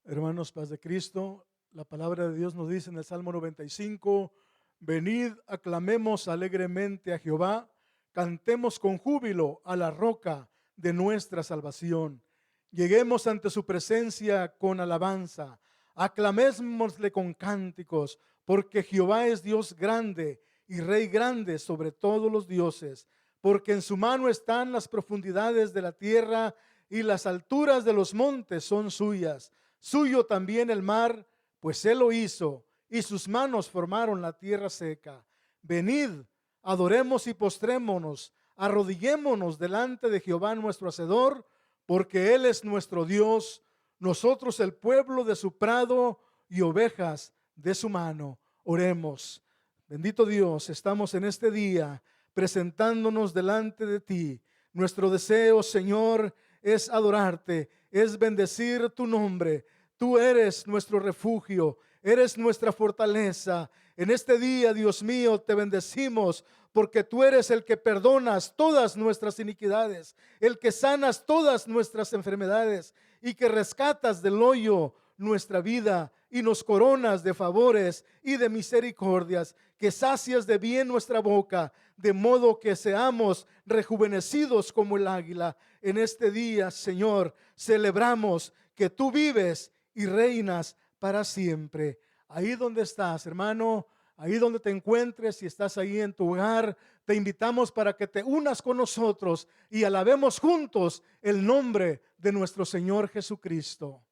Hermanos, paz de Cristo, la palabra de Dios nos dice en el Salmo 95, venid, aclamemos alegremente a Jehová, cantemos con júbilo a la roca de nuestra salvación. Lleguemos ante su presencia con alabanza, aclamémosle con cánticos, porque Jehová es Dios grande y Rey grande sobre todos los dioses, porque en su mano están las profundidades de la tierra y las alturas de los montes son suyas. Suyo también el mar, pues él lo hizo, y sus manos formaron la tierra seca. Venid, adoremos y postrémonos, arrodillémonos delante de Jehová nuestro Hacedor, porque él es nuestro Dios, nosotros el pueblo de su prado y ovejas de su mano. Oremos. Bendito Dios, estamos en este día presentándonos delante de ti. Nuestro deseo, Señor, es adorarte, es bendecir tu nombre. Tú eres nuestro refugio, eres nuestra fortaleza. En este día, Dios mío, te bendecimos porque tú eres el que perdonas todas nuestras iniquidades, el que sanas todas nuestras enfermedades y que rescatas del hoyo nuestra vida y nos coronas de favores y de misericordias, que sacias de bien nuestra boca, de modo que seamos rejuvenecidos como el águila. En este día, Señor, celebramos que tú vives y reinas para siempre. Ahí donde estás, hermano, ahí donde te encuentres, si estás ahí en tu hogar, te invitamos para que te unas con nosotros y alabemos juntos el nombre de nuestro Señor Jesucristo.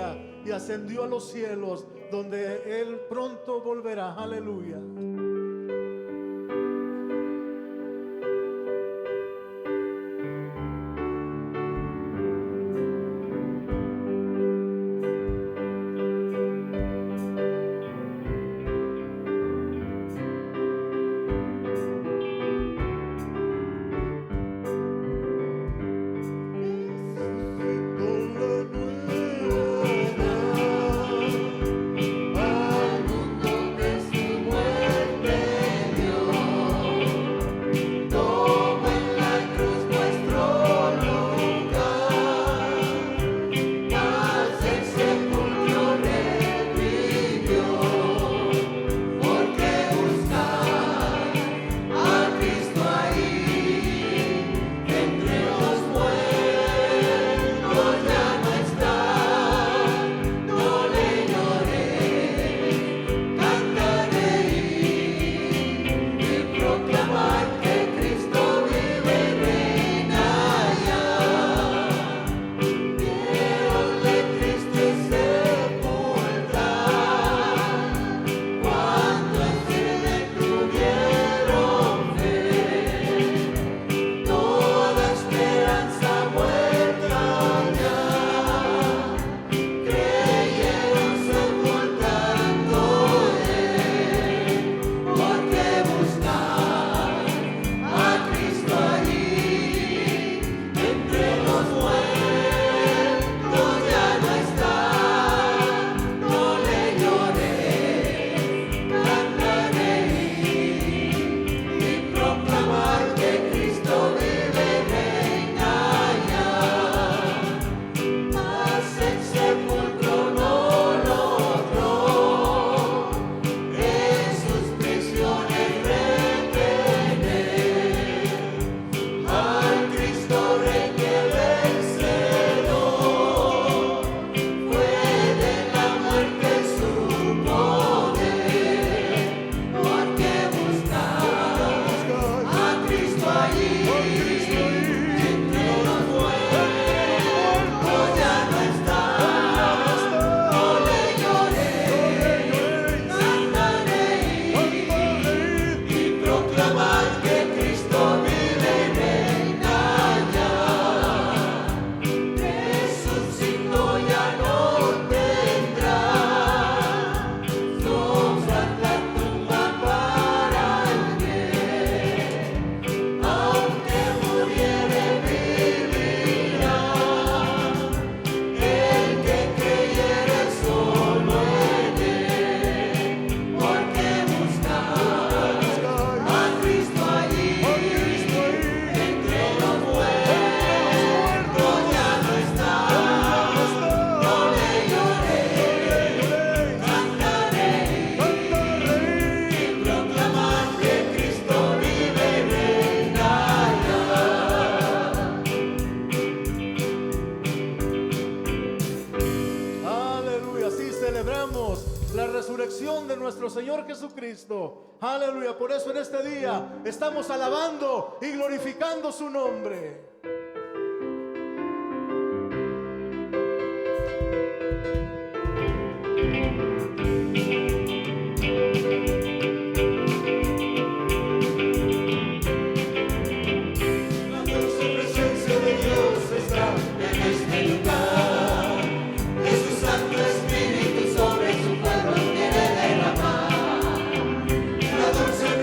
gloria y ascendió a los cielos, donde Él pronto volverá. Aleluya. La resurrección de nuestro Señor Jesucristo. Aleluya. Por eso en este día estamos alabando y glorificando su nombre.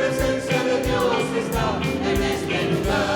Presencia de Dios está en este lugar.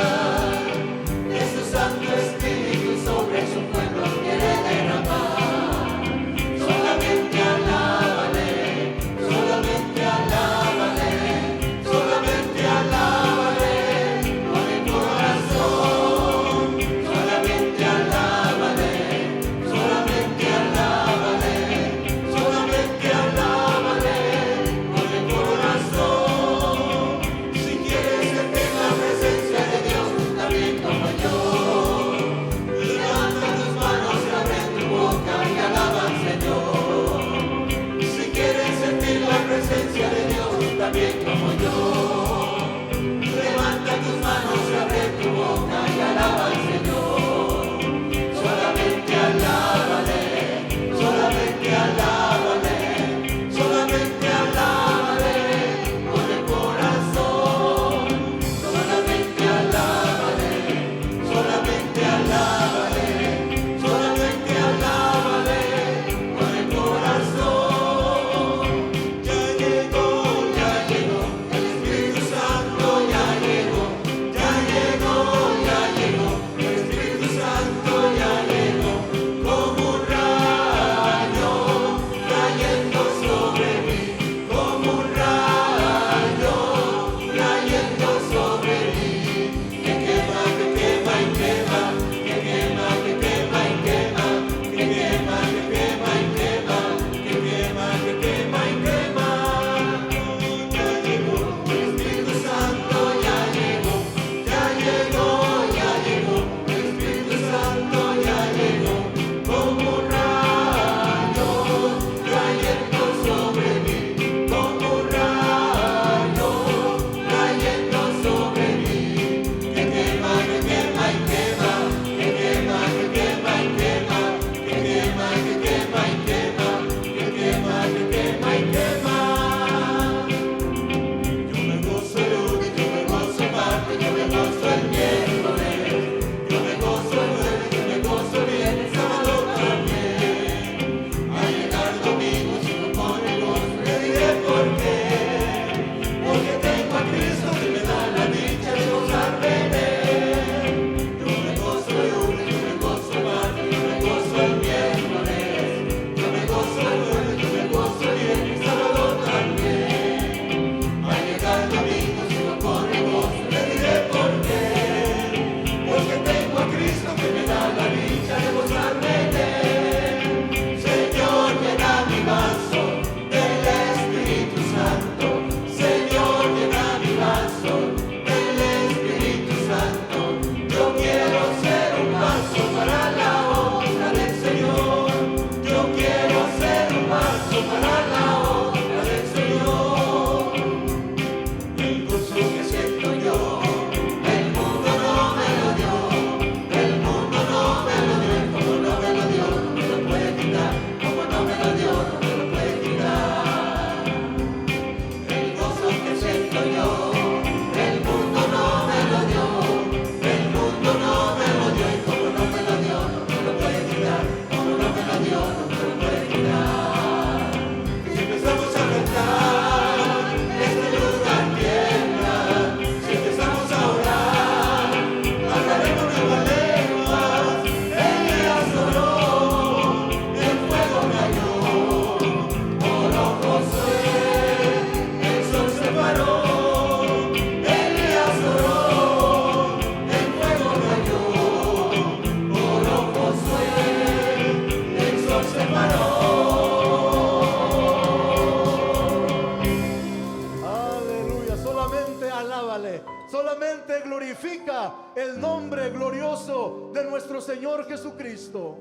solamente glorifica el nombre glorioso de nuestro Señor Jesucristo.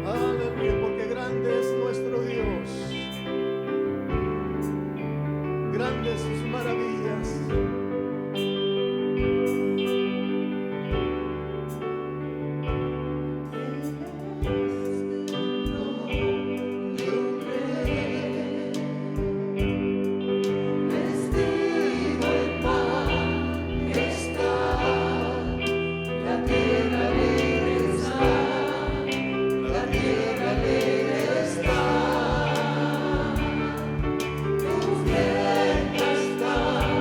Aleluya, porque grande es nuestro Dios, grandes sus maravillas. Tu fiel está.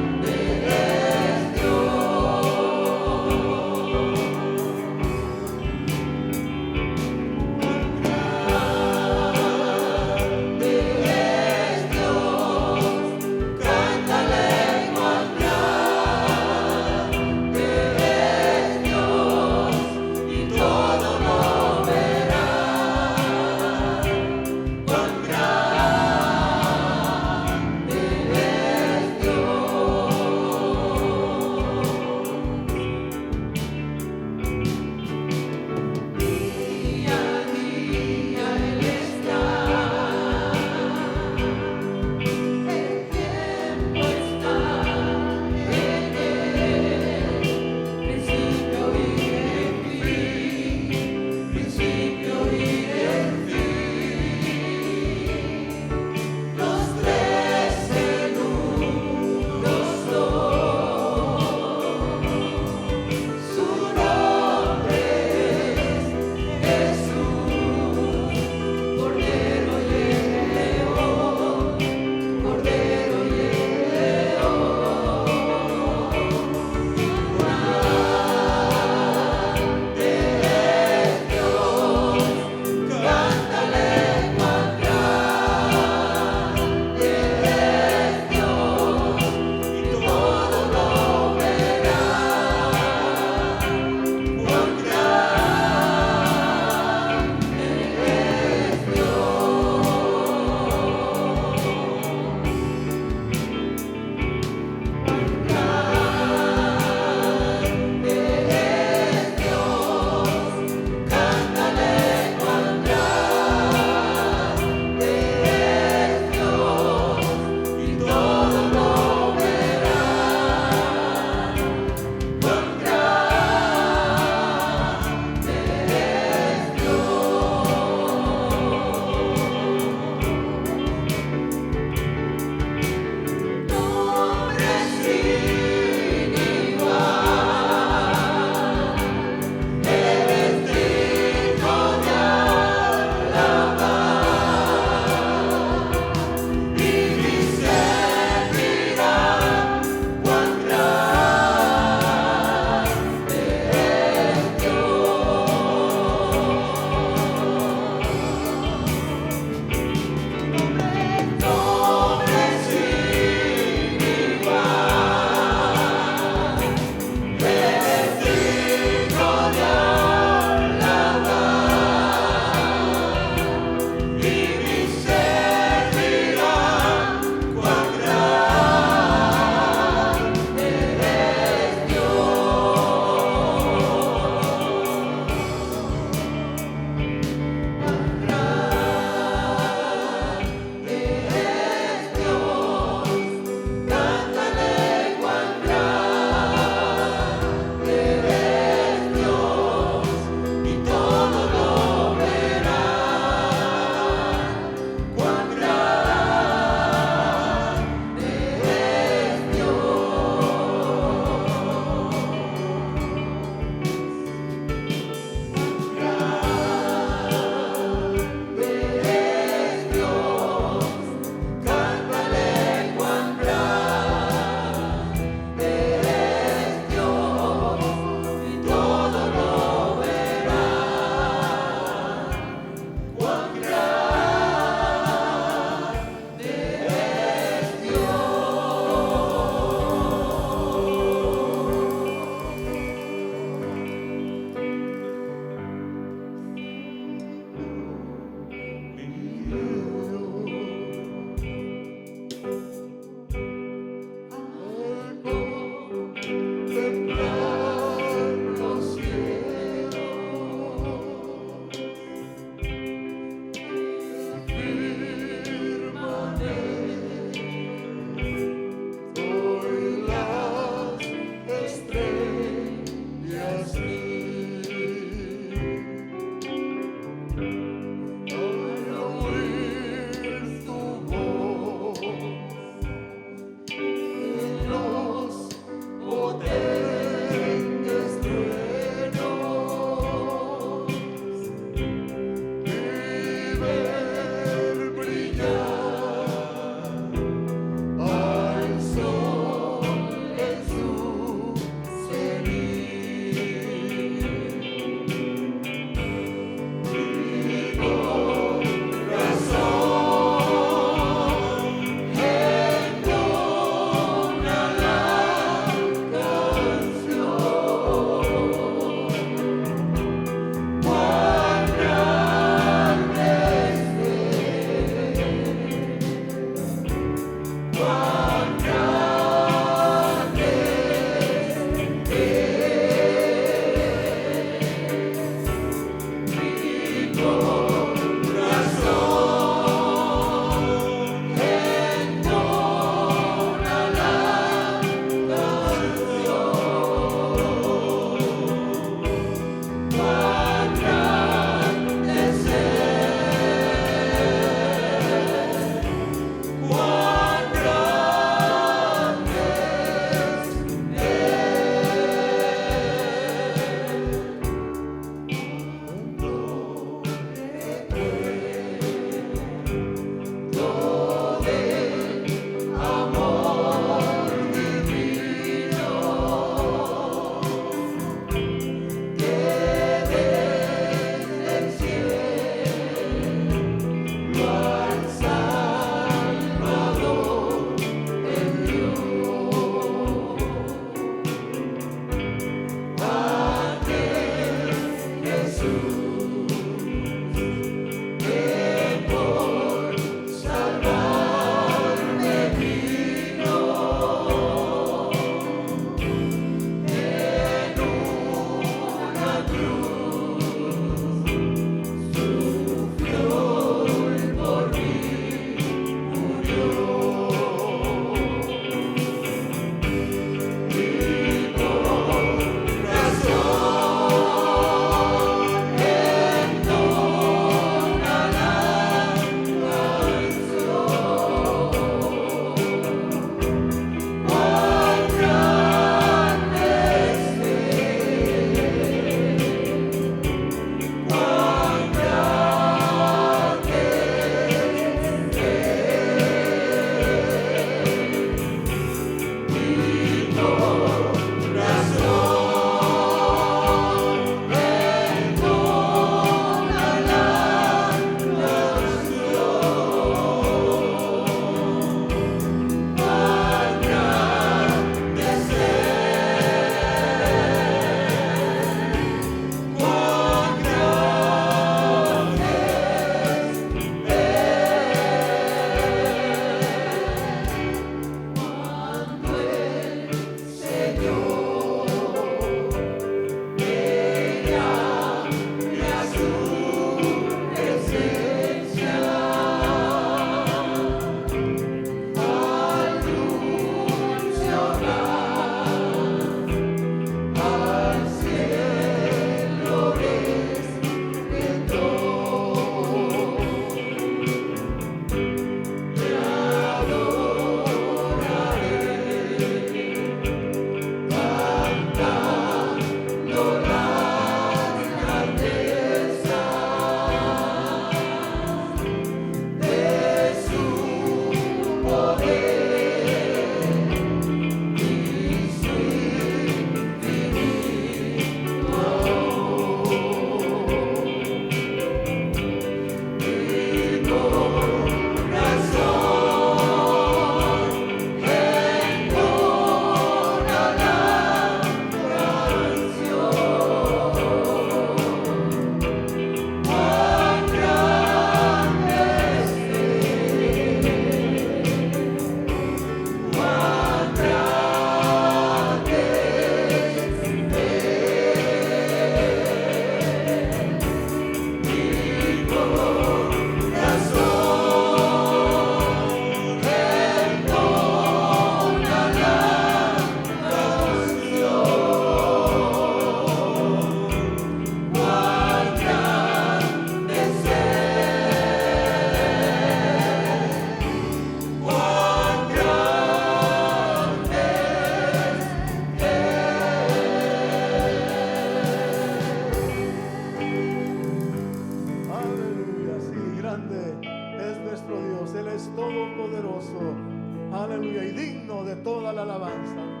aleluya, y digno de toda la alabanza.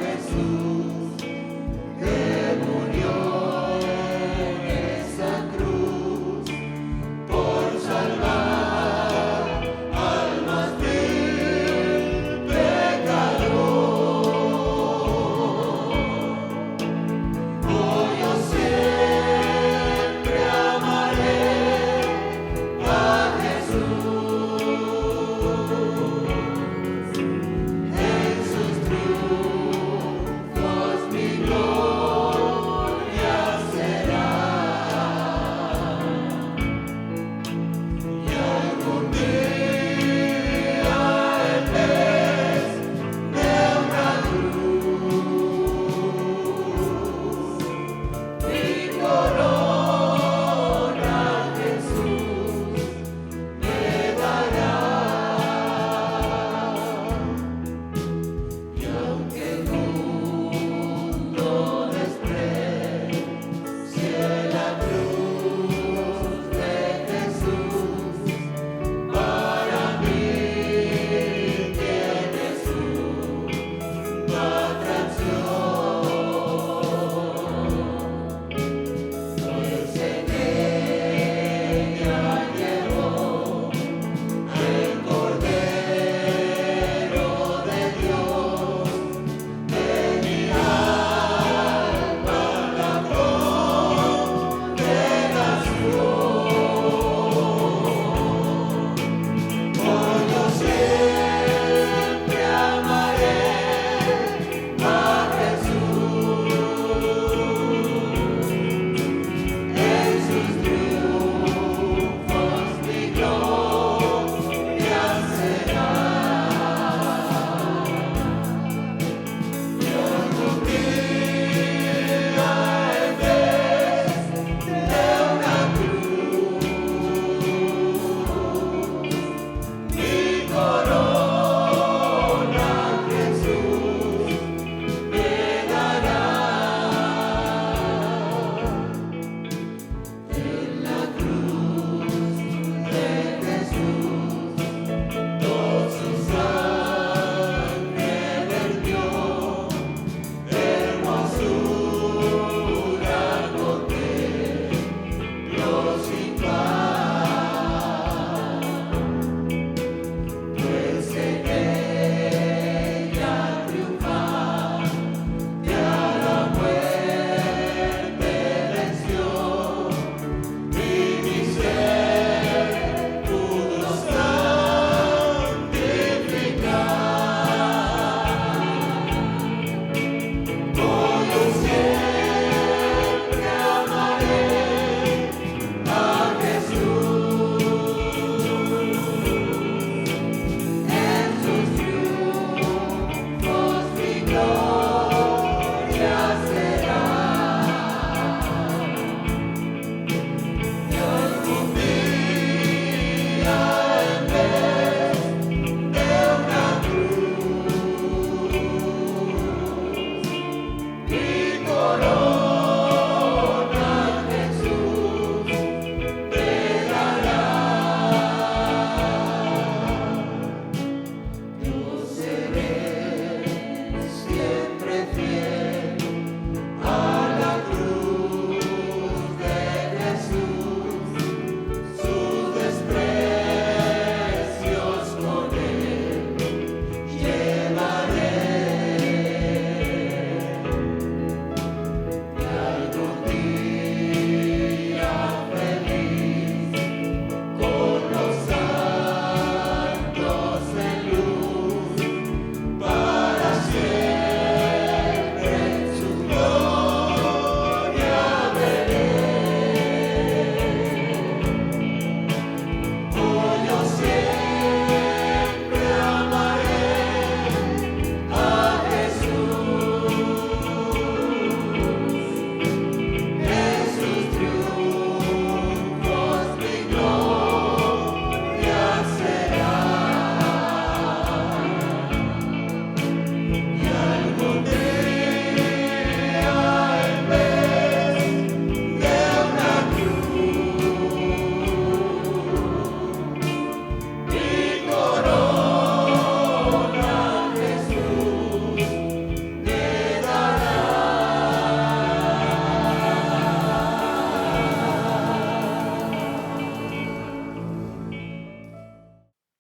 Jesús.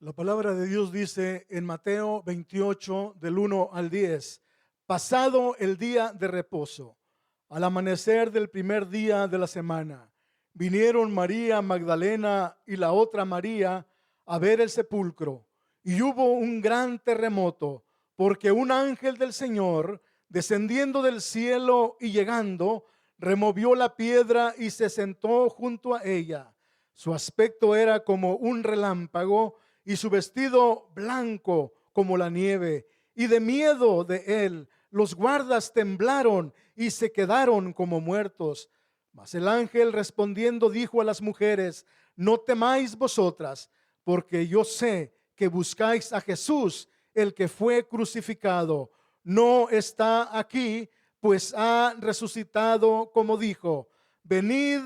La palabra de Dios dice en Mateo 28, del 1 al 10, pasado el día de reposo, al amanecer del primer día de la semana, vinieron María Magdalena y la otra María a ver el sepulcro. Y hubo un gran terremoto, porque un ángel del Señor, descendiendo del cielo y llegando, removió la piedra y se sentó junto a ella. Su aspecto era como un relámpago y su vestido blanco como la nieve. Y de miedo de él, los guardas temblaron y se quedaron como muertos. Mas el ángel respondiendo dijo a las mujeres: no temáis vosotras, porque yo sé que buscáis a Jesús, el que fue crucificado. No está aquí, pues ha resucitado como dijo. Venid,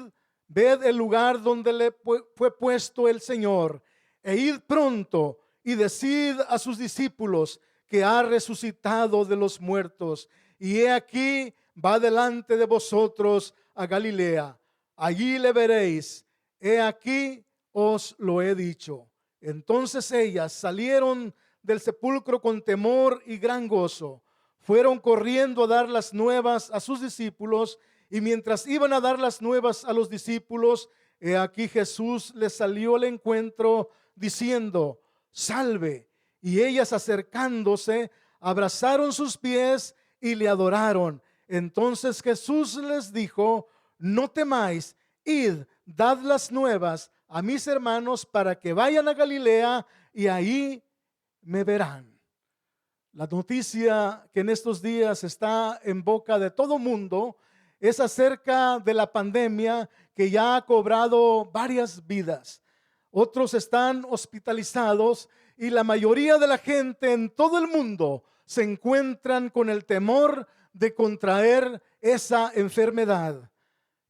ved el lugar donde le fue puesto el Señor, e id pronto y decid a sus discípulos que ha resucitado de los muertos. Y he aquí, va delante de vosotros a Galilea. Allí le veréis. He aquí, os lo he dicho. Entonces ellas salieron del sepulcro con temor y gran gozo. Fueron corriendo a dar las nuevas a sus discípulos, y mientras iban a dar las nuevas a los discípulos, he aquí Jesús les salió al encuentro diciendo: salve. Y ellas, acercándose, abrazaron sus pies y le adoraron. Entonces Jesús les dijo: no temáis, id, dad las nuevas a mis hermanos para que vayan a Galilea y ahí me verán. La noticia que en estos días está en boca de todo mundo es acerca de la pandemia que ya ha cobrado varias vidas. Otros están hospitalizados y la mayoría de la gente en todo el mundo se encuentran con el temor de contraer esa enfermedad,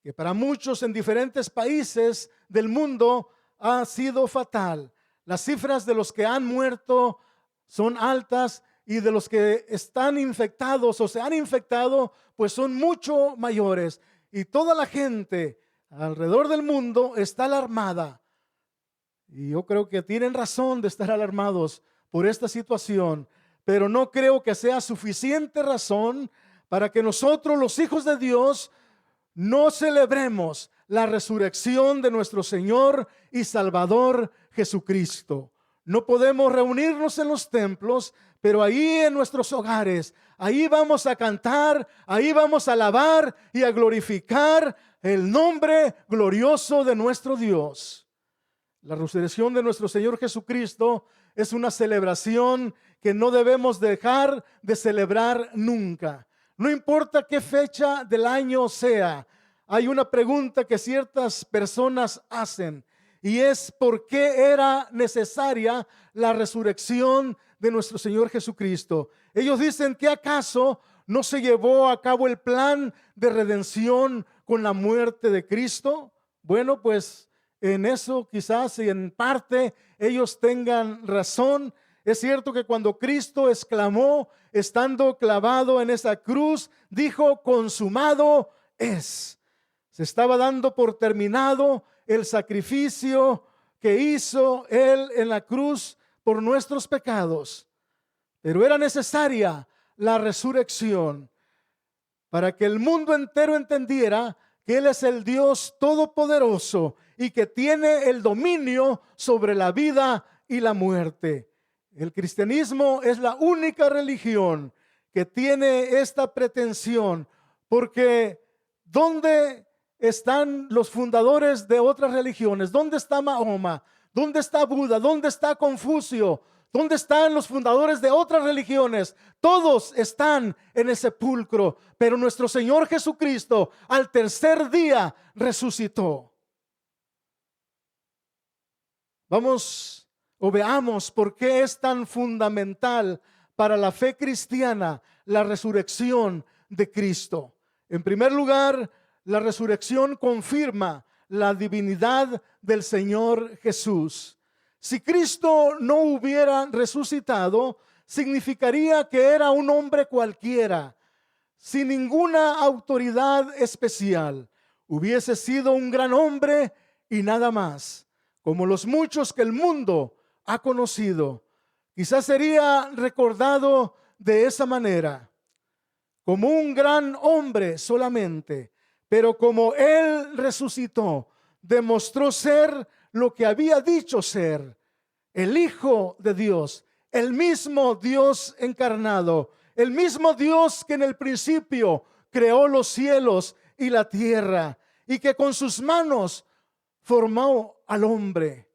que para muchos en diferentes países del mundo ha sido fatal. Las cifras de los que han muerto son altas y de los que están infectados o se han infectado, pues son mucho mayores. Y toda la gente alrededor del mundo está alarmada. Y yo creo que tienen razón de estar alarmados por esta situación, pero no creo que sea suficiente razón para que nosotros, los hijos de Dios, no celebremos la resurrección de nuestro Señor y Salvador Jesucristo. No podemos reunirnos en los templos, pero ahí en nuestros hogares, ahí vamos a cantar, ahí vamos a alabar y a glorificar el nombre glorioso de nuestro Dios. La resurrección de nuestro Señor Jesucristo es una celebración que no debemos dejar de celebrar nunca. No importa qué fecha del año sea, hay una pregunta que ciertas personas hacen, y es: ¿por qué era necesaria la resurrección de nuestro Señor Jesucristo? Ellos dicen: ¿que acaso no se llevó a cabo el plan de redención con la muerte de Cristo? Bueno, pues en eso quizás y en parte ellos tengan razón. Es cierto que cuando Cristo exclamó, estando clavado en esa cruz, dijo: consumado es. Se estaba dando por terminado el sacrificio que hizo Él en la cruz por nuestros pecados. Pero era necesaria la resurrección para que el mundo entero entendiera que Él es el Dios todopoderoso y que tiene el dominio sobre la vida y la muerte. El cristianismo es la única religión que tiene esta pretensión, porque ¿dónde están los fundadores de otras religiones? ¿Dónde está Mahoma? ¿Dónde está Buda? ¿Dónde está Confucio? ¿Dónde están los fundadores de otras religiones? Todos están en el sepulcro, pero nuestro Señor Jesucristo al tercer día resucitó. Vamos o veamos por qué es tan fundamental para la fe cristiana la resurrección de Cristo. En primer lugar, la resurrección confirma la divinidad del Señor Jesús. Si Cristo no hubiera resucitado, significaría que era un hombre cualquiera, sin ninguna autoridad especial. Hubiese sido un gran hombre y nada más, como los muchos que el mundo ha conocido. Quizás sería recordado de esa manera, como un gran hombre solamente, pero como Él resucitó, demostró ser lo que había dicho ser, el Hijo de Dios, el mismo Dios encarnado, el mismo Dios que en el principio creó los cielos y la tierra, y que con sus manos formó al hombre.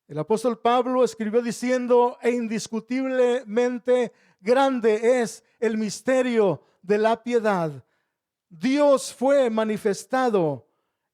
El apóstol Pablo escribió diciendo: e indiscutiblemente grande es el misterio de la piedad. Dios fue manifestado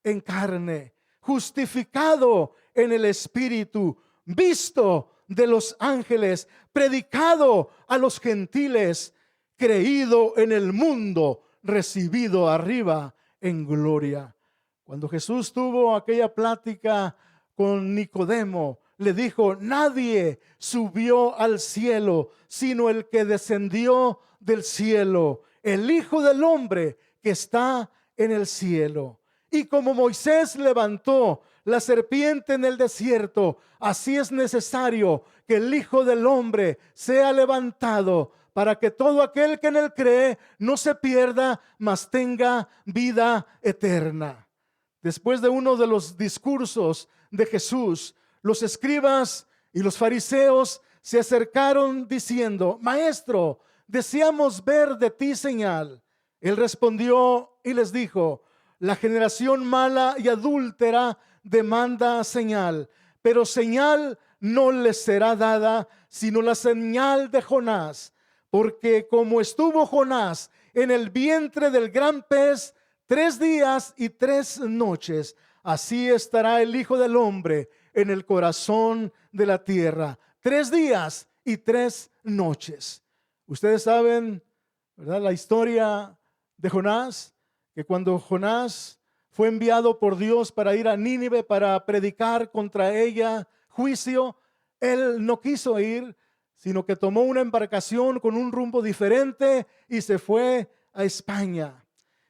en carne, justificado en el Espíritu, visto de los ángeles, predicado a los gentiles, creído en el mundo, recibido arriba en gloria. Cuando Jesús tuvo aquella plática con Nicodemo, le dijo: nadie subió al cielo sino el que descendió del cielo, el Hijo del Hombre que está en el cielo. Y como Moisés levantó la serpiente en el desierto, así es necesario que el Hijo del Hombre sea levantado, para que todo aquel que en él cree no se pierda, mas tenga vida eterna. Después de uno de los discursos de Jesús, los escribas y los fariseos se acercaron diciendo: Maestro, deseamos ver de ti señal. Él respondió y les dijo: la generación mala y adúltera demanda señal, pero señal no les será dada, sino la señal de Jonás. Porque como estuvo Jonás en el vientre del gran pez 3 días y 3 noches, así estará el Hijo del Hombre en el corazón de la tierra. 3 días y 3 noches. Ustedes saben, ¿verdad?, la historia de Jonás, que cuando Jonás fue enviado por Dios para ir a Nínive para predicar contra ella juicio, él no quiso ir, sino que tomó una embarcación con un rumbo diferente y se fue a España.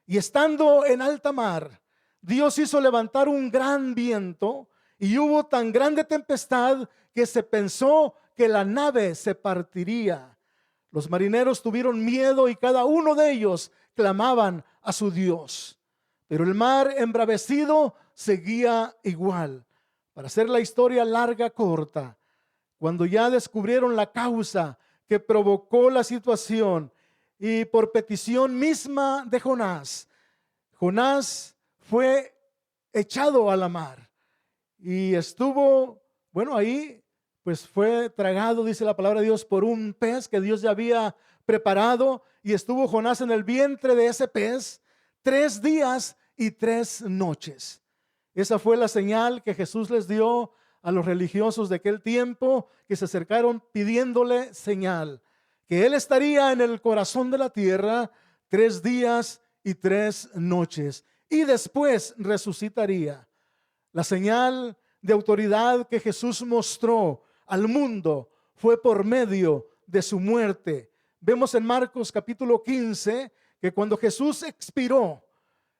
Y estando en alta mar, Dios hizo levantar un gran viento y hubo tan grande tempestad que se pensó que la nave se partiría. Los marineros tuvieron miedo y cada uno de ellos clamaban a su Dios. Pero el mar embravecido seguía igual. Para hacer la historia larga corta, cuando ya descubrieron la causa que provocó la situación y por petición misma de Jonás, Jonás fue echado a la mar y estuvo, ahí pues fue tragado, dice la palabra de Dios, por un pez que Dios ya había preparado, y estuvo Jonás en el vientre de ese pez 3 días y 3 noches. Esa fue la señal que Jesús les dio a los religiosos de aquel tiempo, que se acercaron pidiéndole señal, que Él estaría en el corazón de la tierra 3 días y 3 noches, y después resucitaría. La señal de autoridad que Jesús mostró al mundo fue por medio de su muerte. Vemos en Marcos capítulo 15 que cuando Jesús expiró,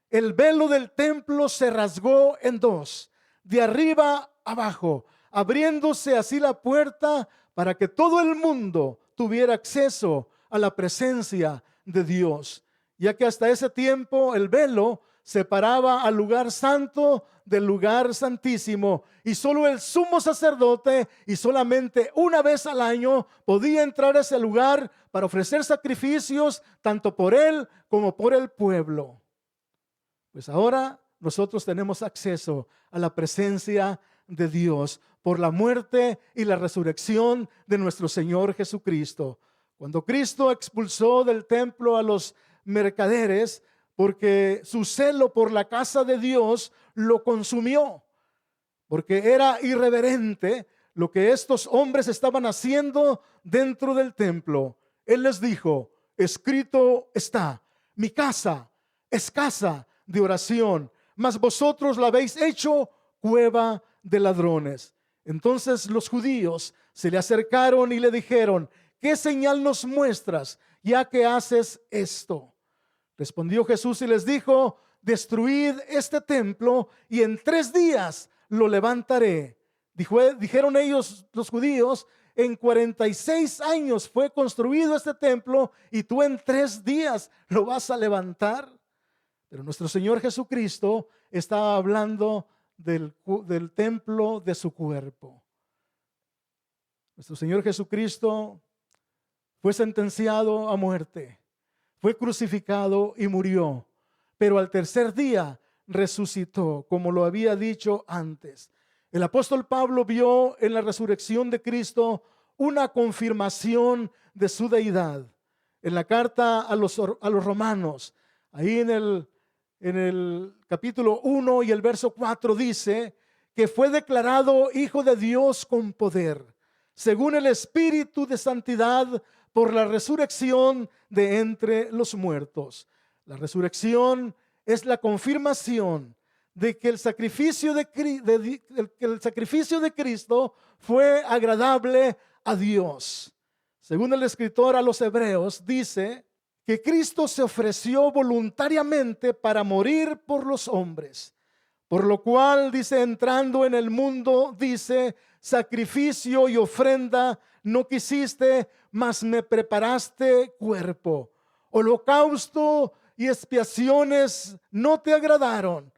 el velo del templo se rasgó en 2, de arriba abajo, abriéndose así la puerta para que todo el mundo tuviera acceso a la presencia de Dios, ya que hasta ese tiempo el velo separaba al lugar santo del lugar santísimo, y solo el sumo sacerdote, y solamente una vez al año, podía entrar a ese lugar para ofrecer sacrificios tanto por él como por el pueblo. Pues ahora nosotros tenemos acceso a la presencia de Dios por la muerte y la resurrección de nuestro Señor Jesucristo. Cuando Cristo expulsó del templo a los mercaderes, porque su celo por la casa de Dios lo consumió, porque era irreverente lo que estos hombres estaban haciendo dentro del templo. Él les dijo: escrito está, mi casa es casa de oración, mas vosotros la habéis hecho cueva de ladrones. Entonces los judíos se le acercaron y le dijeron: ¿qué señal nos muestras ya que haces esto? Respondió Jesús y les dijo: destruid este templo y en 3 días lo levantaré. Dijeron ellos, los judíos, en 46 años fue construido este templo y tú en 3 días lo vas a levantar. Pero nuestro Señor Jesucristo estaba hablando del templo de su cuerpo. Nuestro Señor Jesucristo fue sentenciado a muerte, fue crucificado y murió, pero al tercer día resucitó, como lo había dicho antes. El apóstol Pablo vio en la resurrección de Cristo una confirmación de su deidad. En la carta a los romanos, ahí en el capítulo 1 y el verso 4 dice que fue declarado Hijo de Dios con poder, según el Espíritu de santidad, por la resurrección de entre los muertos. La resurrección es la confirmación de que el sacrificio de Cristo fue agradable a Dios. Según el escritor a los Hebreos, dice que Cristo se ofreció voluntariamente para morir por los hombres, por lo cual, dice, entrando en el mundo, dice, sacrificio y ofrenda no quisiste, mas me preparaste cuerpo. Holocausto y expiaciones no te agradaron.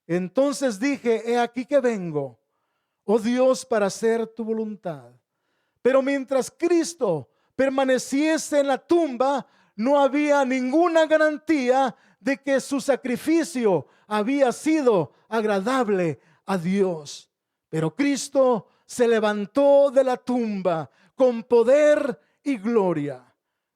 Entonces dije, he aquí que vengo, oh Dios, para hacer tu voluntad. Pero mientras Cristo permaneciese en la tumba, no había ninguna garantía de que su sacrificio había sido agradable a Dios. Pero Cristo se levantó de la tumba con poder y gloria.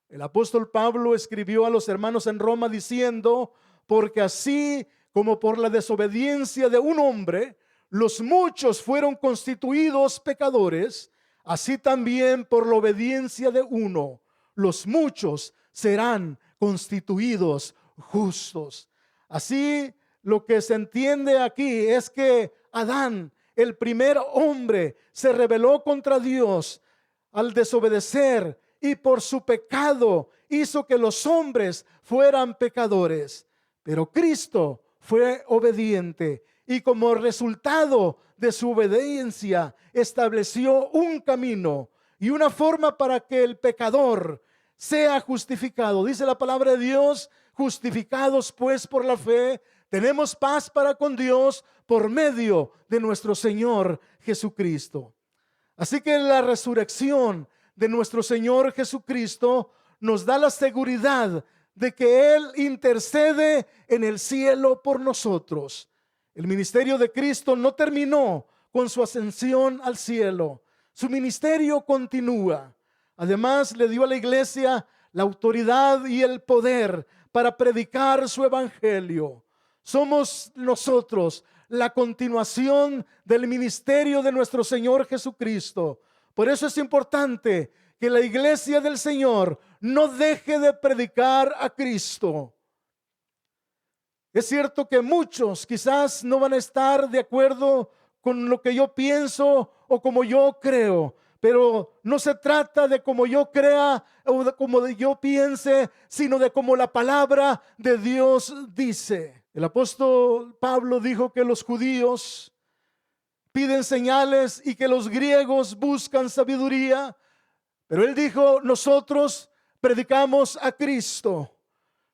El apóstol Pablo escribió a los hermanos en Roma diciendo, porque así como por la desobediencia de un hombre, los muchos fueron constituidos pecadores, así también por la obediencia de uno, los muchos serán constituidos justos. Así, lo que se entiende aquí es que Adán, el primer hombre, se rebeló contra Dios al desobedecer y por su pecado hizo que los hombres fueran pecadores. Pero Cristo fue obediente y como resultado de su obediencia estableció un camino y una forma para que el pecador sea justificado. Dice la palabra de Dios, justificados pues por la fe, tenemos paz para con Dios por medio de nuestro Señor Jesucristo. Así que la resurrección de nuestro Señor Jesucristo nos da la seguridad de que Él intercede en el cielo por nosotros. El ministerio de Cristo no terminó con su ascensión al cielo. Su ministerio continúa. Además, le dio a la iglesia la autoridad y el poder para predicar su evangelio. Somos nosotros la continuación del ministerio de nuestro Señor Jesucristo. Por eso es importante que la iglesia del Señor no deje de predicar a Cristo. Es cierto que muchos quizás no van a estar de acuerdo con lo que yo pienso o como yo creo, pero no se trata de como yo crea o de como yo piense, sino de como la palabra de Dios dice. El apóstol Pablo dijo que los judíos piden señales y que los griegos buscan sabiduría, pero él dijo, nosotros predicamos a Cristo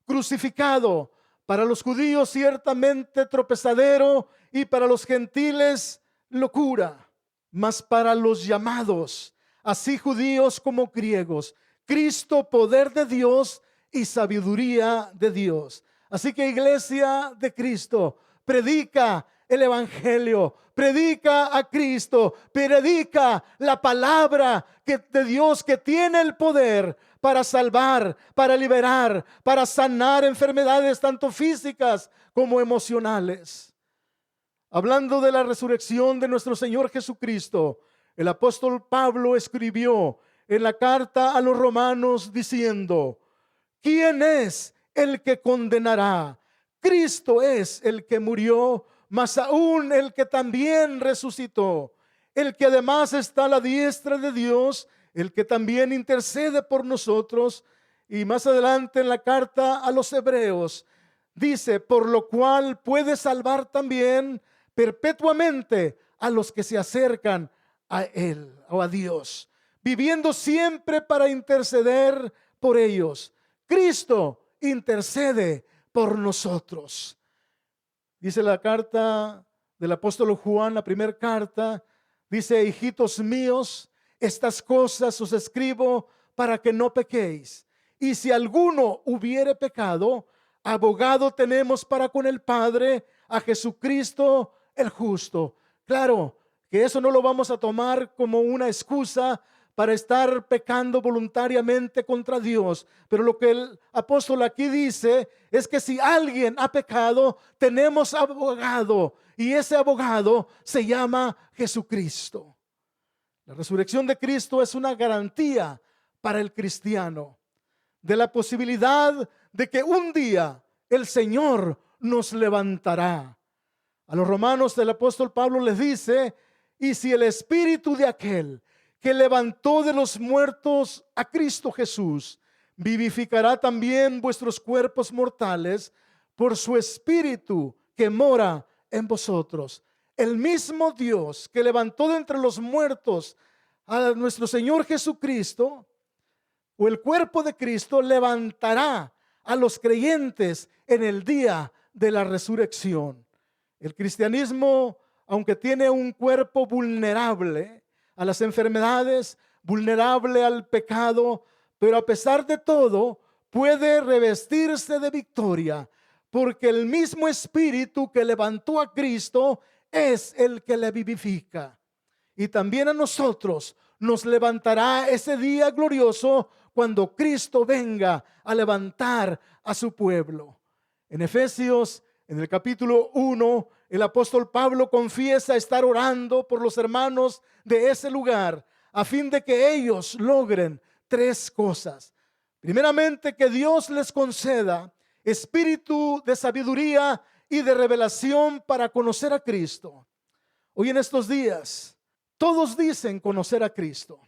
crucificado, para los judíos ciertamente tropezadero y para los gentiles locura, mas para los llamados, así judíos como griegos, Cristo poder de Dios y sabiduría de Dios. Así que iglesia de Cristo, predica el evangelio, predica a Cristo, predica la palabra de Dios que tiene el poder para salvar, para liberar, para sanar enfermedades tanto físicas como emocionales. Hablando de la resurrección de nuestro Señor Jesucristo, el apóstol Pablo escribió en la carta a los romanos diciendo, ¿quién es el que condenará? Cristo es el que murió, mas aún el que también resucitó, el que además está a la diestra de Dios, el que también intercede por nosotros. Y más adelante en la carta a los Hebreos dice, por lo cual puede salvar también perpetuamente a los que se acercan a Él o a Dios, viviendo siempre para interceder por ellos. Cristo intercede por nosotros. Dice la carta del apóstol Juan, la primera carta, dice: hijitos míos, estas cosas os escribo para que no pequéis. Y si alguno hubiere pecado, abogado tenemos para con el Padre, a Jesucristo el justo. Claro que eso no lo vamos a tomar como una excusa para estar pecando voluntariamente contra Dios. Pero lo que el apóstol aquí dice es que si alguien ha pecado, tenemos abogado, y ese abogado se llama Jesucristo. La resurrección de Cristo es una garantía para el cristiano de la posibilidad de que un día el Señor nos levantará. A los romanos, el apóstol Pablo les dice: y si el espíritu de aquel que levantó de los muertos a Cristo Jesús vivificará también vuestros cuerpos mortales por su espíritu que mora en vosotros. El mismo Dios que levantó de entre los muertos a nuestro Señor Jesucristo, o el cuerpo de Cristo, levantará a los creyentes en el día de la resurrección. El cristianismo, aunque tiene un cuerpo vulnerable a las enfermedades, vulnerable al pecado, pero a pesar de todo puede revestirse de victoria, porque el mismo Espíritu que levantó a Cristo es el que le vivifica. Y también a nosotros nos levantará ese día glorioso cuando Cristo venga a levantar a su pueblo. En Efesios, en el capítulo 1, el apóstol Pablo confiesa estar orando por los hermanos de ese lugar a fin de que ellos logren tres cosas. Primeramente, que Dios les conceda espíritu de sabiduría y de revelación para conocer a Cristo. Hoy en estos días, todos dicen conocer a Cristo,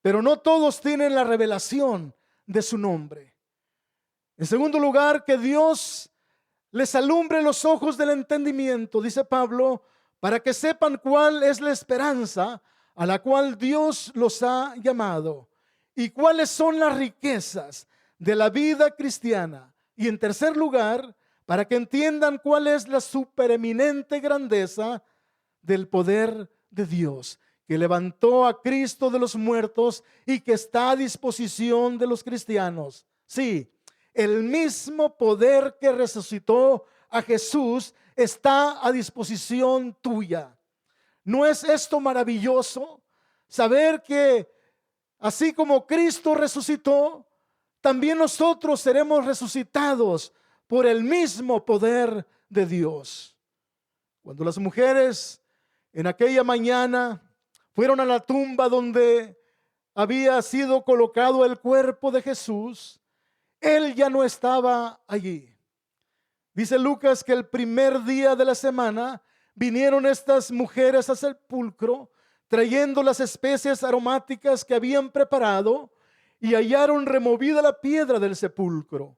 pero no todos tienen la revelación de su nombre. En segundo lugar, que Dios les alumbre los ojos del entendimiento, dice Pablo, para que sepan cuál es la esperanza a la cual Dios los ha llamado y cuáles son las riquezas de la vida cristiana. Y en tercer lugar, para que entiendan cuál es la supereminente grandeza del poder de Dios, que levantó a Cristo de los muertos y que está a disposición de los cristianos. Sí, el mismo poder que resucitó a Jesús está a disposición tuya. ¿No es esto maravilloso? Saber que así como Cristo resucitó, también nosotros seremos resucitados por el mismo poder de Dios. Cuando las mujeres en aquella mañana fueron a la tumba donde había sido colocado el cuerpo de Jesús, Él ya no estaba allí. Dice Lucas que el primer día de la semana vinieron estas mujeres al sepulcro trayendo las especies aromáticas que habían preparado y hallaron removida la piedra del sepulcro.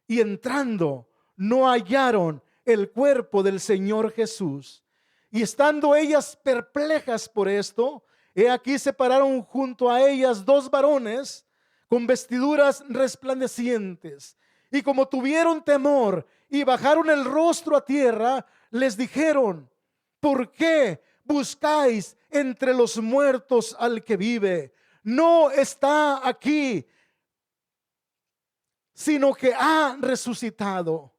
Y entrando, no hallaron el cuerpo del Señor Jesús. Y estando ellas perplejas por esto, he aquí se pararon junto a ellas dos varones con vestiduras resplandecientes. Y como tuvieron temor y bajaron el rostro a tierra, les dijeron: ¿por qué buscáis entre los muertos al que vive? No está aquí, sino que ha resucitado.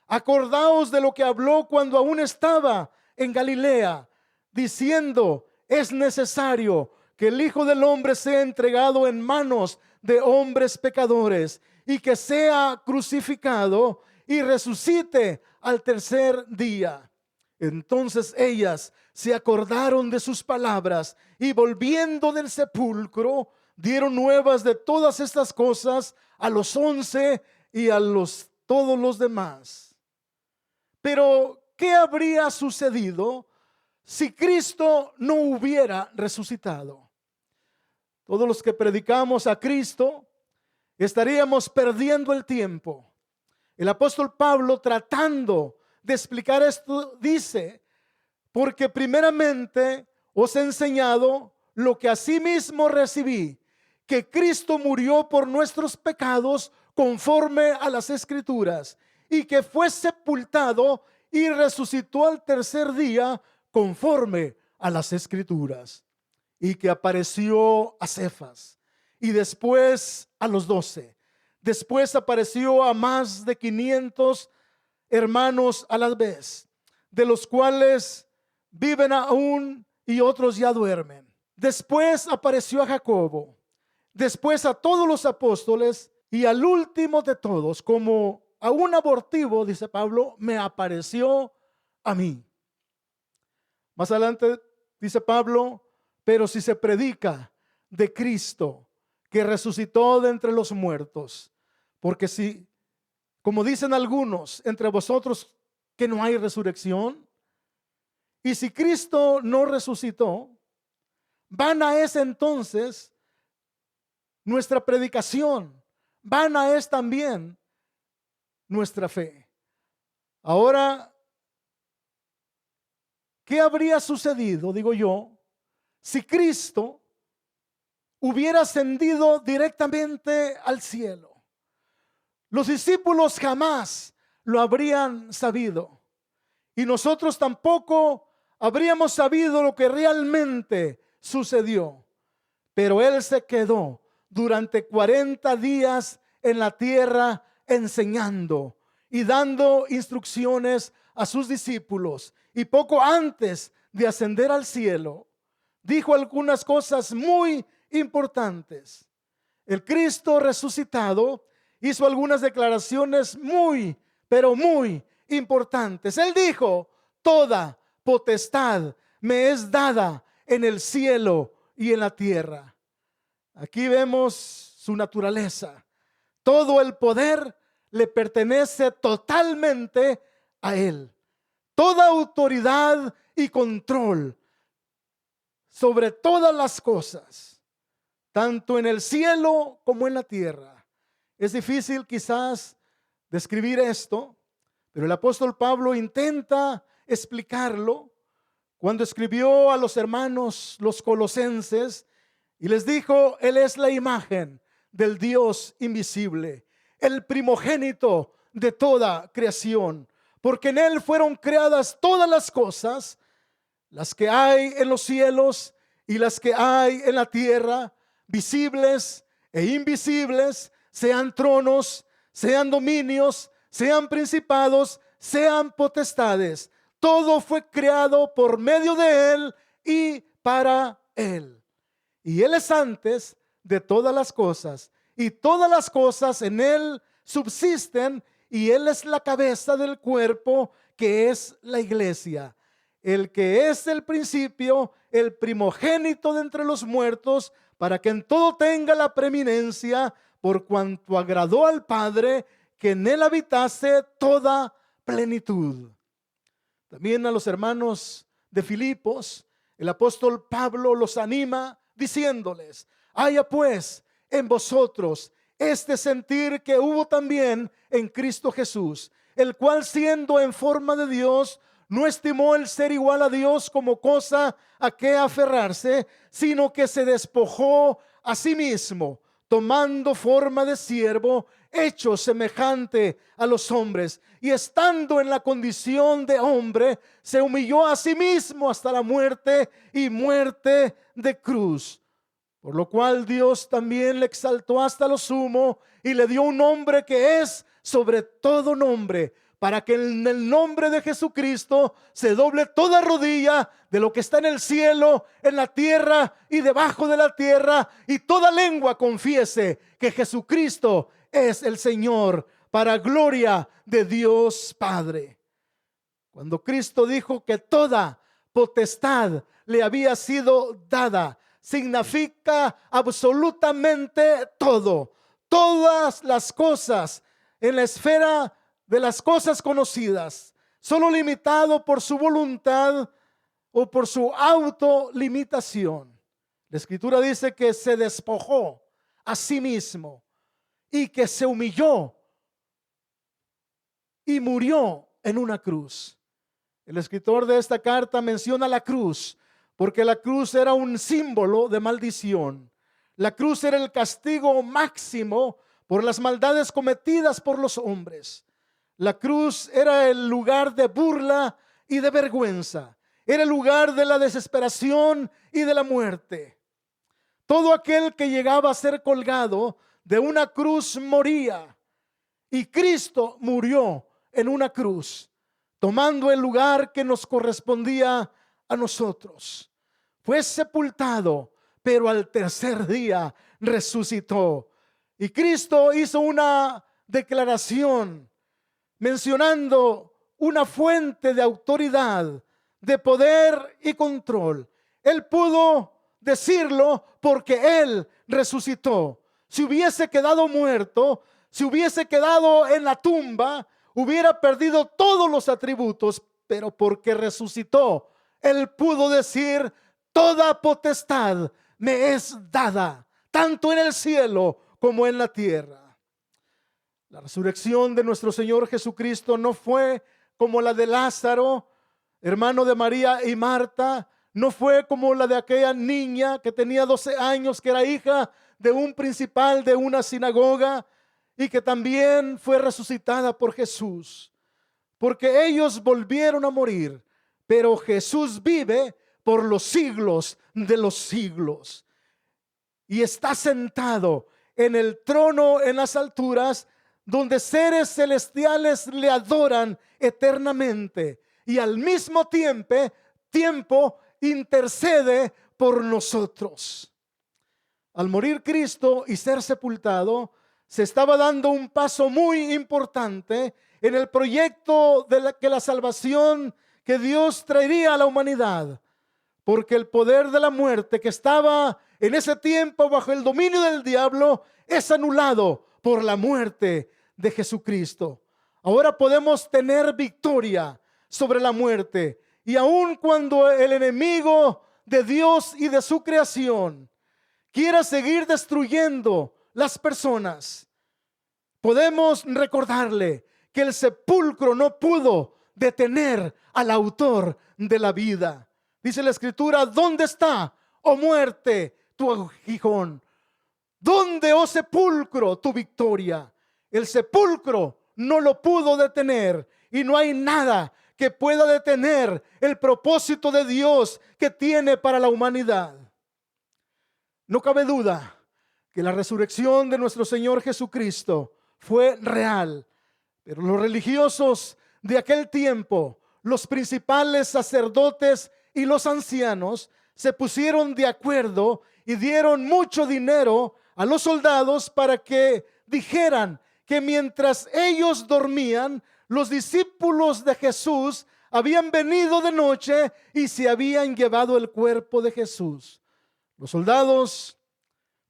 Acordaos de lo que habló cuando aún estaba en Galilea, diciendo: es necesario que el Hijo del Hombre sea entregado en manos de hombres pecadores y que sea crucificado y resucite al tercer día. Entonces ellas se acordaron de sus palabras y volviendo del sepulcro dieron nuevas de todas estas cosas a los 11 y a todos los demás. Pero ¿qué habría sucedido si Cristo no hubiera resucitado? Todos los que predicamos a Cristo estaríamos perdiendo el tiempo. El apóstol Pablo, tratando de explicar esto, dice: porque primeramente os he enseñado lo que asimismo recibí, que Cristo murió por nuestros pecados conforme a las Escrituras, y que fue sepultado y resucitó al tercer día conforme a las Escrituras, y que apareció a Cefas y después a los 12. Después apareció a más de 500 hermanos a la vez, de los cuales viven aún y otros ya duermen. Después apareció a Jacobo, después a todos los apóstoles, y al último de todos, como a un abortivo, dice Pablo, me apareció a mí. Más adelante dice Pablo, pero si se predica de Cristo que resucitó de entre los muertos, porque si, como dicen algunos entre vosotros, que no hay resurrección, y si Cristo no resucitó, vana es entonces nuestra predicación, vana es también nuestra fe. Ahora, ¿qué habría sucedido, digo yo, si Cristo hubiera ascendido directamente al cielo? Los discípulos jamás lo habrían sabido, y nosotros tampoco habríamos sabido lo que realmente sucedió. Pero Él se quedó durante 40 días en la tierra enseñando y dando instrucciones a sus discípulos. Y poco antes de ascender al cielo, dijo algunas cosas muy importantes. El Cristo resucitado hizo algunas declaraciones muy, pero muy importantes. Él dijo, toda potestad me es dada en el cielo y en la tierra. Aquí vemos su naturaleza. Todo el poder le pertenece totalmente a Él. Toda autoridad y control sobre todas las cosas, tanto en el cielo como en la tierra. Es difícil quizás describir esto, pero el apóstol Pablo intenta explicarlo cuando escribió a los hermanos, los colosenses, y les dijo, Él es la imagen del Dios invisible, el primogénito de toda creación, porque en Él fueron creadas todas las cosas, las que hay en los cielos y las que hay en la tierra, visibles e invisibles, sean tronos, sean dominios, sean principados, sean potestades. Todo fue creado por medio de Él y para Él. Y Él es antes de todas las cosas, y todas las cosas en Él subsisten, y Él es la cabeza del cuerpo, que es la iglesia. El que es el principio, el primogénito de entre los muertos, para que en todo tenga la preeminencia, por cuanto agradó al Padre que en Él habitase toda plenitud. También a los hermanos de Filipos, el apóstol Pablo los anima diciéndoles, haya pues en vosotros este sentir que hubo también en Cristo Jesús, el cual siendo en forma de Dios, no estimó el ser igual a Dios como cosa a que aferrarse, sino que se despojó a sí mismo, tomando forma de siervo, hecho semejante a los hombres, y estando en la condición de hombre, se humilló a sí mismo hasta la muerte y muerte de cruz. Por lo cual Dios también le exaltó hasta lo sumo y le dio un nombre que es sobre todo nombre, para que en el nombre de Jesucristo se doble toda rodilla de lo que está en el cielo, en la tierra y debajo de la tierra, y toda lengua confiese que Jesucristo es el Señor, para gloria de Dios Padre. Cuando Cristo dijo que toda potestad le había sido dada, significa absolutamente todo. Todas las cosas en la esfera de las cosas conocidas, solo limitado por su voluntad o por su autolimitación. La Escritura dice que se despojó a sí mismo y que se humilló y murió en una cruz. El escritor de esta carta menciona la cruz, porque la cruz era un símbolo de maldición. La cruz era el castigo máximo por las maldades cometidas por los hombres. La cruz era el lugar de burla y de vergüenza. Era el lugar de la desesperación y de la muerte. Todo aquel que llegaba a ser colgado de una cruz moría. Y Cristo murió en una cruz, tomando el lugar que nos correspondía a nosotros. Fue sepultado, pero al tercer día resucitó. Y Cristo hizo una declaración mencionando una fuente de autoridad, de poder y control. Él pudo decirlo porque Él resucitó. Si hubiese quedado muerto, si hubiese quedado en la tumba, hubiera perdido todos los atributos, pero porque resucitó, Él pudo decir: toda potestad me es dada, tanto en el cielo como en la tierra. La resurrección de nuestro Señor Jesucristo no fue como la de Lázaro, hermano de María y Marta. No fue como la de aquella niña que tenía 12 años, que era hija de un principal de una sinagoga y que también fue resucitada por Jesús. Porque ellos volvieron a morir, pero Jesús vive por los siglos de los siglos. Y está sentado en el trono en las alturas, donde seres celestiales le adoran eternamente. Y al mismo tiempo intercede por nosotros. Al morir Cristo y ser sepultado, se estaba dando un paso muy importante en el proyecto de que la salvación que Dios traería a la humanidad. Porque el poder de la muerte, que estaba en ese tiempo bajo el dominio del diablo, es anulado por la muerte de Jesucristo. Ahora podemos tener victoria sobre la muerte. Y aun cuando el enemigo de Dios y de su creación quiera seguir destruyendo las personas, podemos recordarle que el sepulcro no pudo detener al autor de la vida. Dice la Escritura: ¿dónde está, oh muerte, tu aguijón? ¿Dónde, oh sepulcro, tu victoria? El sepulcro no lo pudo detener, y no hay nada que pueda detener el propósito de Dios que tiene para la humanidad. No cabe duda que la resurrección de nuestro Señor Jesucristo fue real, pero los religiosos de aquel tiempo, los principales sacerdotes y los ancianos, se pusieron de acuerdo y dieron mucho dinero a los soldados para que dijeran que mientras ellos dormían, los discípulos de Jesús habían venido de noche y se habían llevado el cuerpo de Jesús. Los soldados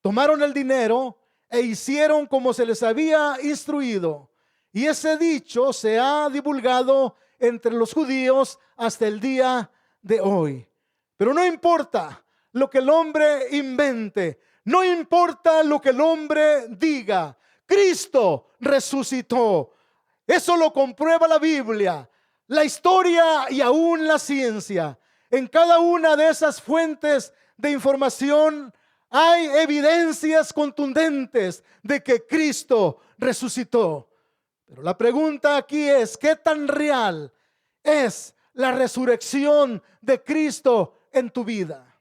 tomaron el dinero e hicieron como se les había instruido. Y ese dicho se ha divulgado entre los judíos hasta el día de hoy. Pero no importa lo que el hombre invente, no importa lo que el hombre diga, Cristo resucitó. Eso lo comprueba la Biblia, la historia y aún la ciencia. En cada una de esas fuentes de información hay evidencias contundentes de que Cristo resucitó. Pero la pregunta aquí es: ¿qué tan real es la resurrección de Cristo en tu vida?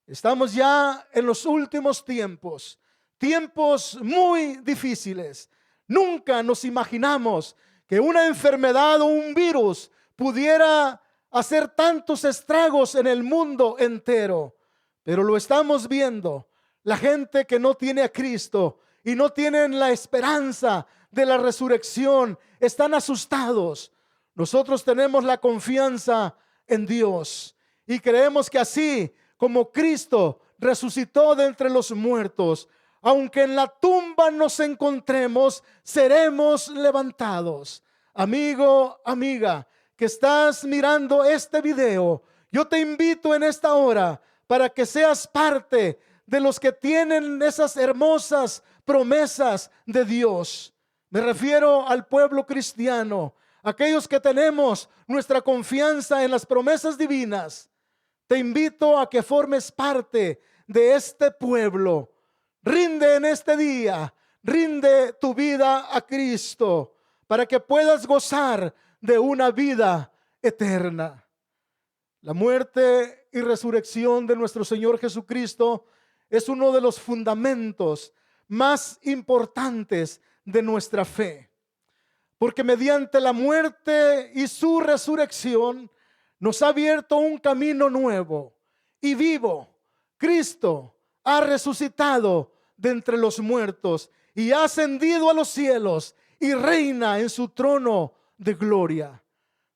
Estamos ya en los últimos tiempos, tiempos muy difíciles. Nunca nos imaginamos que una enfermedad o un virus pudiera hacer tantos estragos en el mundo entero. Pero lo estamos viendo. La gente que no tiene a Cristo y no tienen la esperanza de la resurrección están asustados. Nosotros tenemos la confianza en Dios y creemos que así como Cristo resucitó de entre los muertos, aunque en la tumba nos encontremos, seremos levantados. Amigo, amiga, que estás mirando este video, yo te invito en esta hora para que seas parte de los que tienen esas hermosas promesas de Dios. Me refiero al pueblo cristiano, aquellos que tenemos nuestra confianza en las promesas divinas, te invito a que formes parte de este pueblo. Rinde en este día, rinde tu vida a Cristo para que puedas gozar de una vida eterna. La muerte y resurrección de nuestro Señor Jesucristo es uno de los fundamentos más importantes de nuestra fe, porque mediante la muerte y su resurrección nos ha abierto un camino nuevo y vivo. Cristo ha resucitado de entre los muertos y ha ascendido a los cielos y reina en su trono de gloria.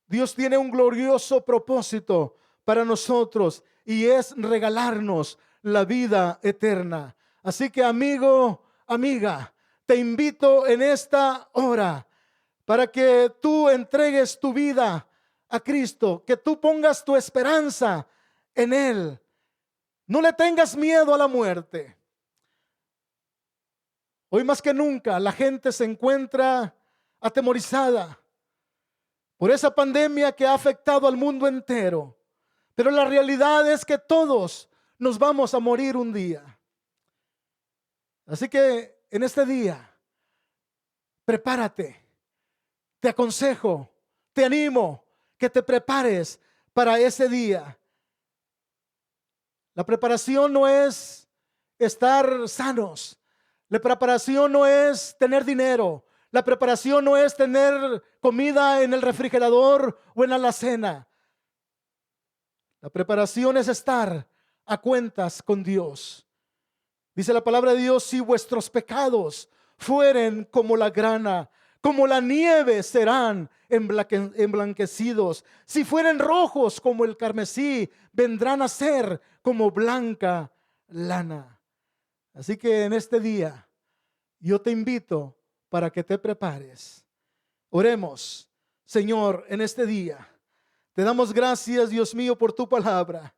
Dios tiene un glorioso propósito para nosotros y es regalarnos la vida eterna. Así que, amigo, amiga, te invito en esta hora para que tú entregues tu vida a Cristo, que tú pongas tu esperanza en Él. No le tengas miedo a la muerte. Hoy más que nunca la gente se encuentra atemorizada por esa pandemia que ha afectado al mundo entero. Pero la realidad es que todos nos vamos a morir un día. Así que en este día, prepárate. Te aconsejo, te animo que te prepares para ese día. La preparación no es estar sanos. La preparación no es tener dinero. La preparación no es tener comida en el refrigerador o en la alacena. La preparación es estar a cuentas con Dios. Dice la palabra de Dios: si vuestros pecados fueren como la grana, como la nieve serán emblanquecidos. Si fueren rojos como el carmesí, vendrán a ser como blanca lana. Así que en este día yo te invito para que te prepares. Oremos. Señor, en este día te damos gracias, Dios mío, por tu palabra,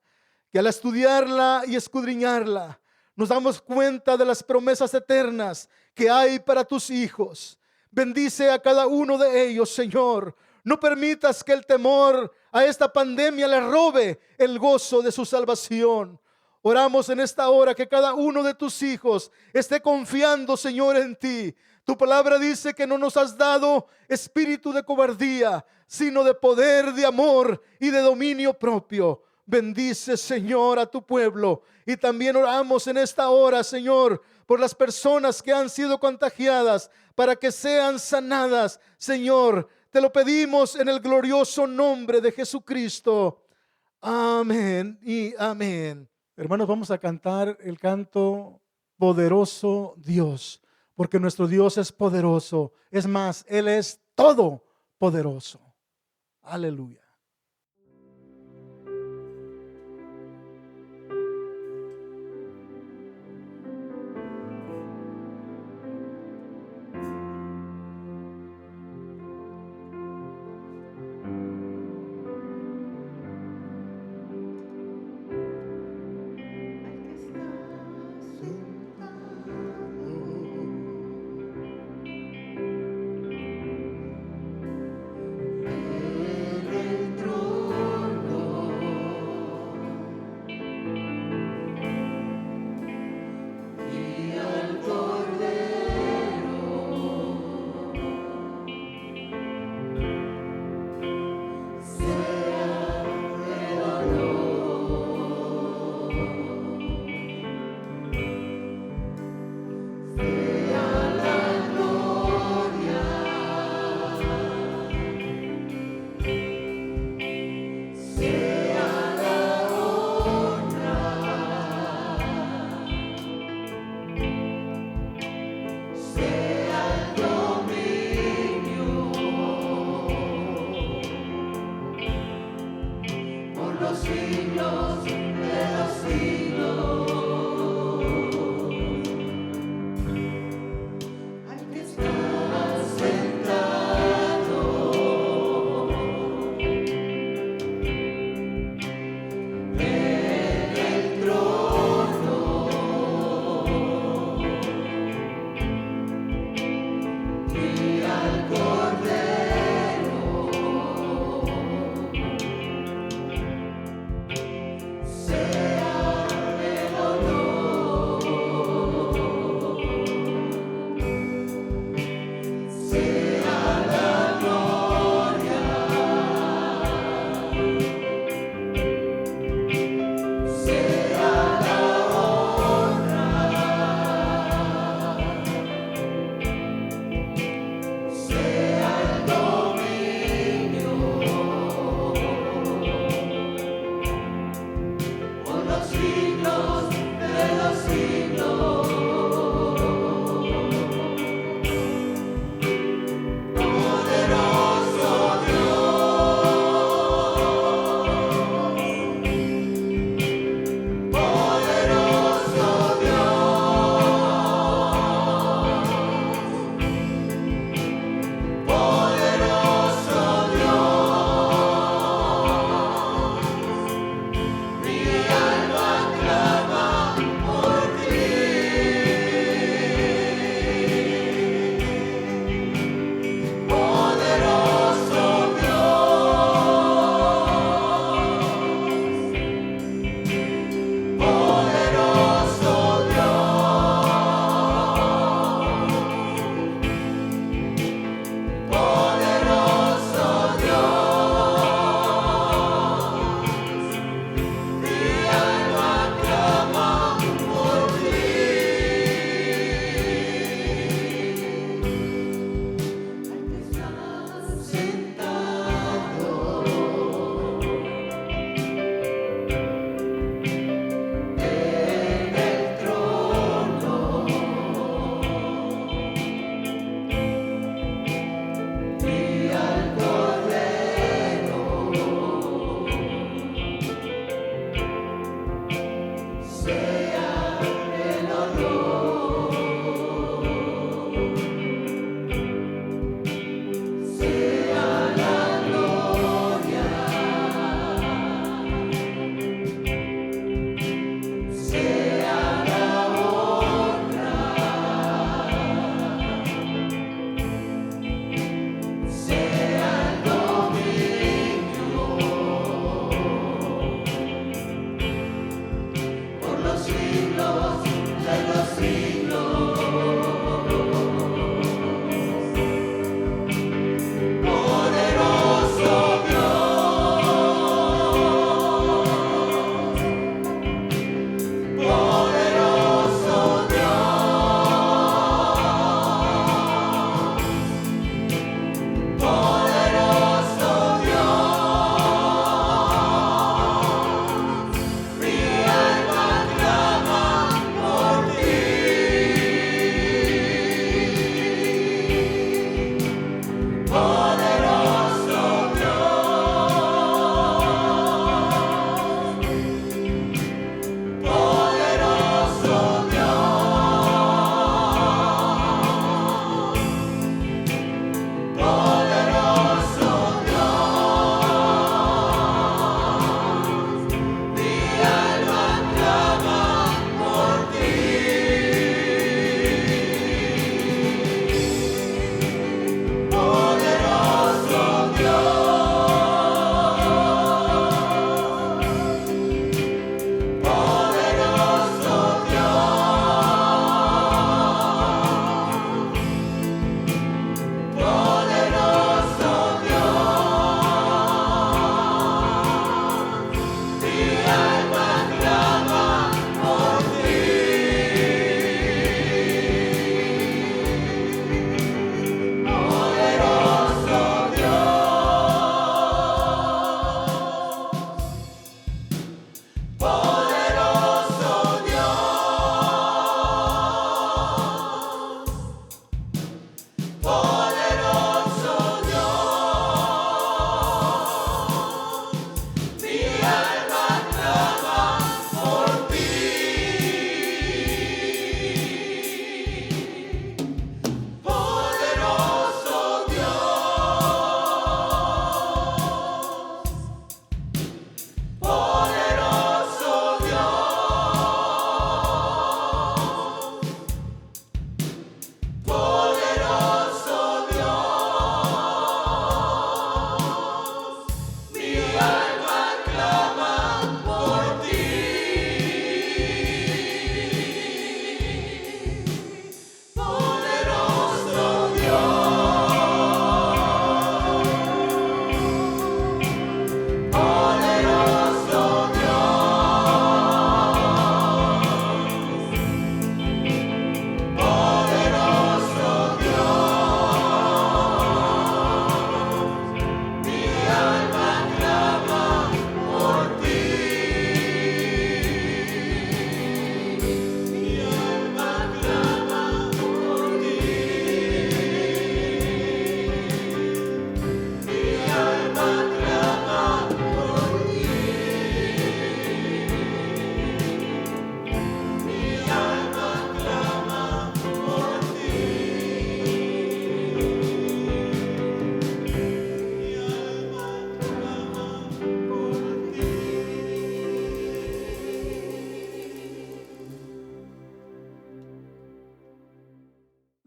que al estudiarla y escudriñarla nos damos cuenta de las promesas eternas que hay para tus hijos. Bendice a cada uno de ellos, Señor. No permitas que el temor a esta pandemia le robe el gozo de su salvación. Oramos en esta hora que cada uno de tus hijos esté confiando, Señor, en ti. Tu palabra dice que no nos has dado espíritu de cobardía, sino de poder, de amor y de dominio propio. Bendice, Señor, a tu pueblo. Y también oramos en esta hora, Señor, por las personas que han sido contagiadas, para que sean sanadas. Señor, te lo pedimos en el glorioso nombre de Jesucristo. Amén y amén. Hermanos, vamos a cantar el canto Poderoso Dios, porque nuestro Dios es poderoso. Es más, Él es todopoderoso. Aleluya.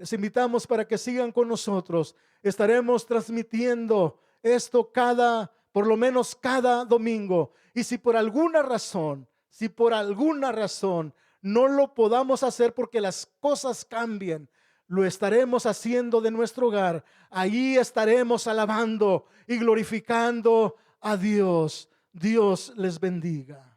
Les invitamos para que sigan con nosotros. Estaremos transmitiendo esto por lo menos cada domingo. Y si por alguna razón no lo podamos hacer porque las cosas cambien, lo estaremos haciendo de nuestro hogar. Allí estaremos alabando y glorificando a Dios. Dios les bendiga.